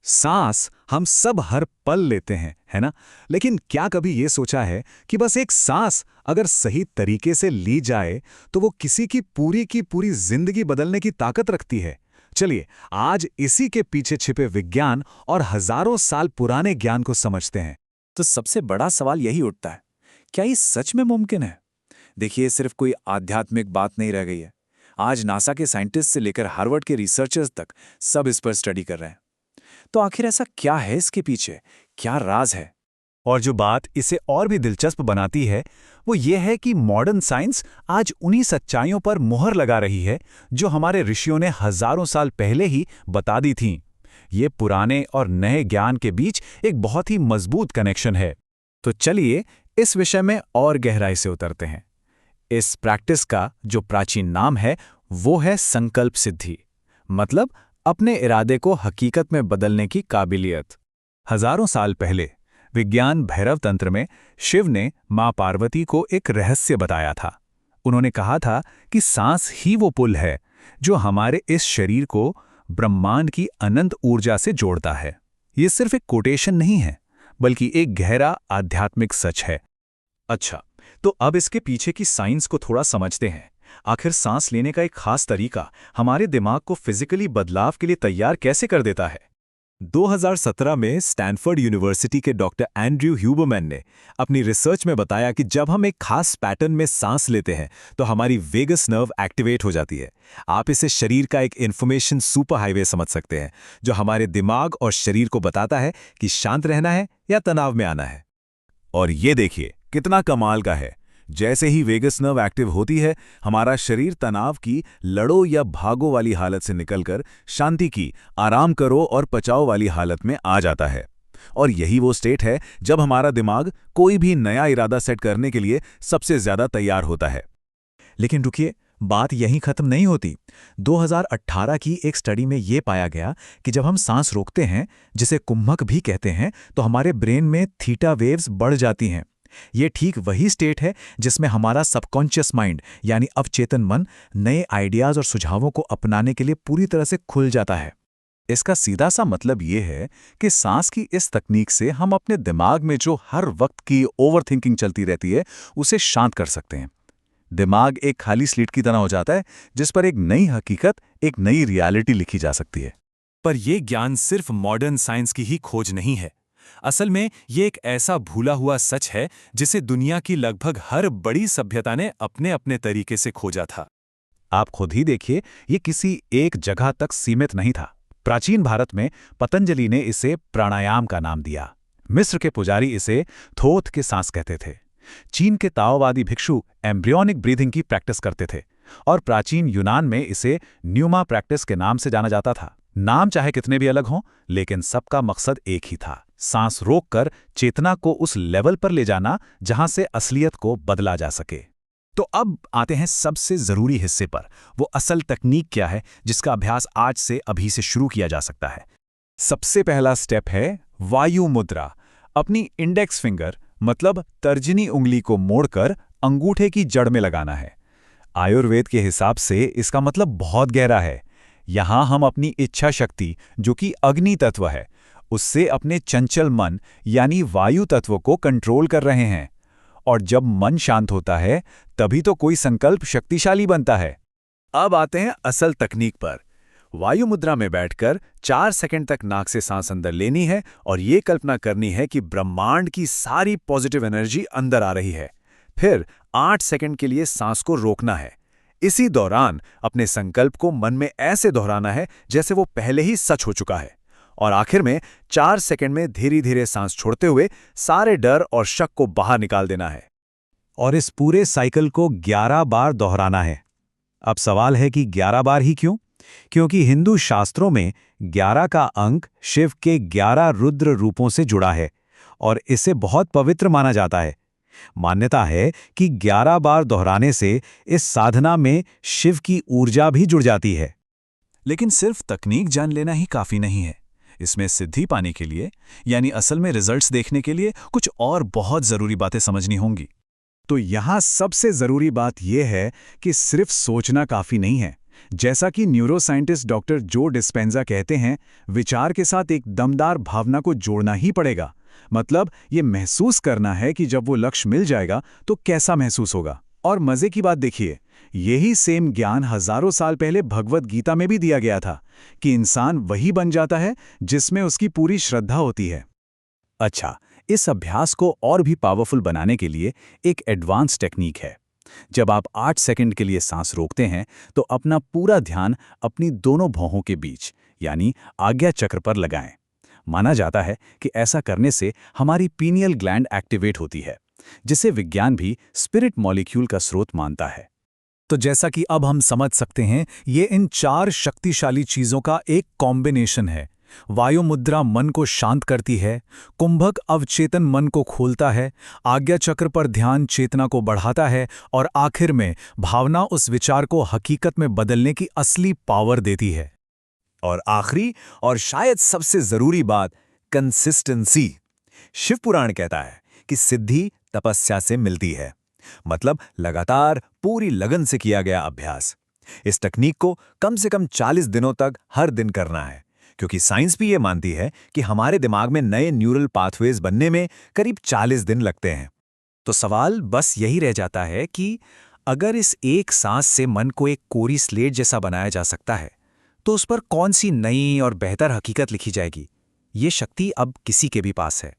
सांस हम सब हर पल लेते हैं, है ना? लेकिन क्या कभी ये सोचा है कि बस एक सांस अगर सही तरीके से ली जाए तो वो किसी की पूरी जिंदगी बदलने की ताकत रखती है? चलिए, आज इसी के पीछे छिपे विज्ञान और हजारों साल पुराने ज्ञान को समझते हैं। तो सबसे बड़ा सवाल यही उठता है, क्या ये सच में मुमकिन है? देखिए, सिर्फ कोई आध्यात्मिक बात नहीं रह गई है। आज नासा के साइंटिस्ट से लेकर हार्वर्ड के रिसर्चर्स तक सब इस पर स्टडी कर रहे हैं। तो आखिर ऐसा क्या है इसके पीछे? क्या राज है? और जो बात इसे और भी दिलचस्प बनाती है वो ये है कि मॉडर्न साइंस आज उन्हीं सच्चाइयों पर मुहर लगा रही है जो हमारे ऋषियों ने हजारों साल पहले ही बता दी थीं। ये पुराने और नए ज्ञान के बीच एक बहुत ही मजबूत कनेक्शन है। तो चलिए इस विषय में और गहराई से उतरते हैं। इस प्रैक्टिस का जो प्राचीन नाम है वो है संकल्प सिद्धि, मतलब अपने इरादे को हकीकत में बदलने की काबिलियत। हजारों साल पहले विज्ञान भैरव तंत्र में शिव ने मां पार्वती को एक रहस्य बताया था। उन्होंने कहा था कि सांस ही वो पुल है जो हमारे इस शरीर को ब्रह्मांड की अनंत ऊर्जा से जोड़ता है। ये सिर्फ एक कोटेशन नहीं है, बल्कि एक गहरा आध्यात्मिक सच है। अच्छा, तो अब इसके पीछे की साइंस को थोड़ा समझते हैं। आखिर सांस लेने का एक खास तरीका हमारे दिमाग को फिजिकली बदलाव के लिए तैयार कैसे कर देता है? 2017 में स्टैनफोर्ड यूनिवर्सिटी के डॉक्टर एंड्रयू ह्यूबरमैन ने अपनी रिसर्च में बताया कि जब हम एक खास पैटर्न में सांस लेते हैं तो हमारी वेगस नर्व एक्टिवेट हो जाती है। आप इसे शरीर का एक इन्फॉर्मेशन सुपर हाईवे समझ सकते हैं, जो हमारे दिमाग और शरीर को बताता है कि शांत रहना है या तनाव में आना है। और ये देखिए कितना कमाल का है। जैसे ही वेगस नर्व एक्टिव होती है, हमारा शरीर तनाव की लड़ो या भागो वाली हालत से निकलकर शांति की आराम करो और पचाओ वाली हालत में आ जाता है। और यही वो स्टेट है जब हमारा दिमाग कोई भी नया इरादा सेट करने के लिए सबसे ज्यादा तैयार होता है। लेकिन रुकिए, बात यहीं खत्म नहीं होती। 2018 की एक स्टडी में ये पाया गया कि जब हम सांस रोकते हैं, जिसे कुंभक भी कहते हैं, तो हमारे ब्रेन में थीटा वेव्स बढ़ जाती हैं। ये ठीक वही स्टेट है जिसमें हमारा सबकॉन्शियस माइंड यानी अवचेतन मन नए आइडियाज और सुझावों को अपनाने के लिए पूरी तरह से खुल जाता है। इसका सीधा सा मतलब ये है कि सांस की इस तकनीक से हम अपने दिमाग में जो हर वक्त की ओवरथिंकिंग चलती रहती है उसे शांत कर सकते हैं। दिमाग एक खाली स्लेट की तरह हो जाता है जिस पर एक नई हकीकत, एक नई रियलिटी लिखी जा सकती है। पर यह ज्ञान सिर्फ मॉडर्न साइंस की ही खोज नहीं है। असल में ये एक ऐसा भूला हुआ सच है जिसे दुनिया की लगभग हर बड़ी सभ्यता ने अपने अपने तरीके से खोजा था। आप खुद ही देखिए, ये किसी एक जगह तक सीमित नहीं था। प्राचीन भारत में पतंजलि ने इसे प्राणायाम का नाम दिया। मिस्र के पुजारी इसे थोथ के सांस कहते थे। चीन के ताओवादी भिक्षु एम्ब्रियोनिक ब्रीथिंग की प्रैक्टिस करते थे और प्राचीन यूनान में इसे न्यूमा प्रैक्टिस के नाम से जाना जाता था। नाम चाहे कितने भी अलग हों, लेकिन सबका मकसद एक ही था, सांस रोककर चेतना को उस लेवल पर ले जाना जहां से असलियत को बदला जा सके। तो अब आते हैं सबसे जरूरी हिस्से पर, वो असल तकनीक क्या है जिसका अभ्यास आज से अभी से शुरू किया जा सकता है। सबसे पहला स्टेप है वायु मुद्रा। अपनी इंडेक्स फिंगर मतलब तर्जनी उंगली को मोड़कर अंगूठे की जड़ में लगाना है। आयुर्वेद के हिसाब से इसका मतलब बहुत गहरा है। यहां हम अपनी इच्छा शक्ति, जो कि अग्नि तत्व है, उससे अपने चंचल मन यानी वायु तत्व को कंट्रोल कर रहे हैं। और जब मन शांत होता है तभी तो कोई संकल्प शक्तिशाली बनता है। अब आते हैं असल तकनीक पर। वायु मुद्रा में बैठकर 4 सेकंड तक नाक से सांस अंदर लेनी है और ये कल्पना करनी है कि ब्रह्मांड की सारी पॉजिटिव एनर्जी अंदर आ रही है। फिर 8 सेकंड के लिए सांस को रोकना है। इसी दौरान अपने संकल्प को मन में ऐसे दोहराना है जैसे वो पहले ही सच हो चुका है। और आखिर में 4 सेकंड में धीरे धीरे सांस छोड़ते हुए सारे डर और शक को बाहर निकाल देना है। और इस पूरे साइकिल को 11 बार दोहराना है। अब सवाल है कि 11 बार ही क्यों? क्योंकि हिंदू शास्त्रों में 11 का अंक शिव के 11 रुद्र रूपों से जुड़ा है और इसे बहुत पवित्र माना जाता है। मान्यता है कि 11 बार दोहराने से इस साधना में शिव की ऊर्जा भी जुड़ जाती है। लेकिन सिर्फ तकनीक जान लेना ही काफी नहीं है। इसमें सिद्धि पाने के लिए, यानी असल में रिजल्ट्स देखने के लिए, कुछ और बहुत जरूरी बातें समझनी होंगी। तो यहां सबसे जरूरी बात यह है कि सिर्फ सोचना काफी नहीं है, जैसा कि न्यूरोसाइंटिस्ट डॉक्टर जो डिस्पेंजा कहते हैं, विचार के साथ एक दमदार भावना को जोड़ना ही पड़ेगा। मतलब ये महसूस करना है कि जब वो लक्ष्य मिल जाएगा तो कैसा महसूस होगा। और मजे की बात देखिए, यही सेम ज्ञान हजारों साल पहले भगवद गीता में भी दिया गया था कि इंसान वही बन जाता है जिसमें उसकी पूरी श्रद्धा होती है। अच्छा, इस अभ्यास को और भी पावरफुल बनाने के लिए एक एडवांस टेक्निक है। जब आप 8 सेकंड के लिए सांस रोकते हैं तो अपना पूरा ध्यान अपनी दोनों भौहों के बीच यानी आज्ञा चक्र पर लगाएं। माना जाता है कि ऐसा करने से हमारी पीनियल ग्लैंड एक्टिवेट होती है, जिसे विज्ञान भी स्पिरिट मॉलिक्यूल का स्रोत मानता है। तो जैसा कि अब हम समझ सकते हैं, ये इन 4 शक्तिशाली चीजों का एक कॉम्बिनेशन है। वायु मुद्रा मन को शांत करती है, कुंभक अवचेतन मन को खोलता है, आज्ञा चक्र पर ध्यान चेतना को बढ़ाता है और आखिर में भावना उस विचार को हकीकत में बदलने की असली पावर देती है। और आखिरी और शायद सबसे जरूरी बात, कंसिस्टेंसी। शिव पुराण कहता है कि सिद्धि तपस्या से मिलती है, मतलब लगातार पूरी लगन से किया गया अभ्यास। इस तकनीक को कम से कम 40 दिनों तक हर दिन करना है, क्योंकि साइंस भी ये मानती है कि हमारे दिमाग में नए न्यूरल पाथवेज बनने में करीब 40 दिन लगते हैं। तो सवाल बस यही रह जाता है कि अगर इस एक सांस से मन को एक कोरी स्लेट जैसा बनाया जा सकता है, तो उस पर कौन सी नई और बेहतर हकीकत लिखी जाएगी? ये शक्ति अब किसी के भी पास है।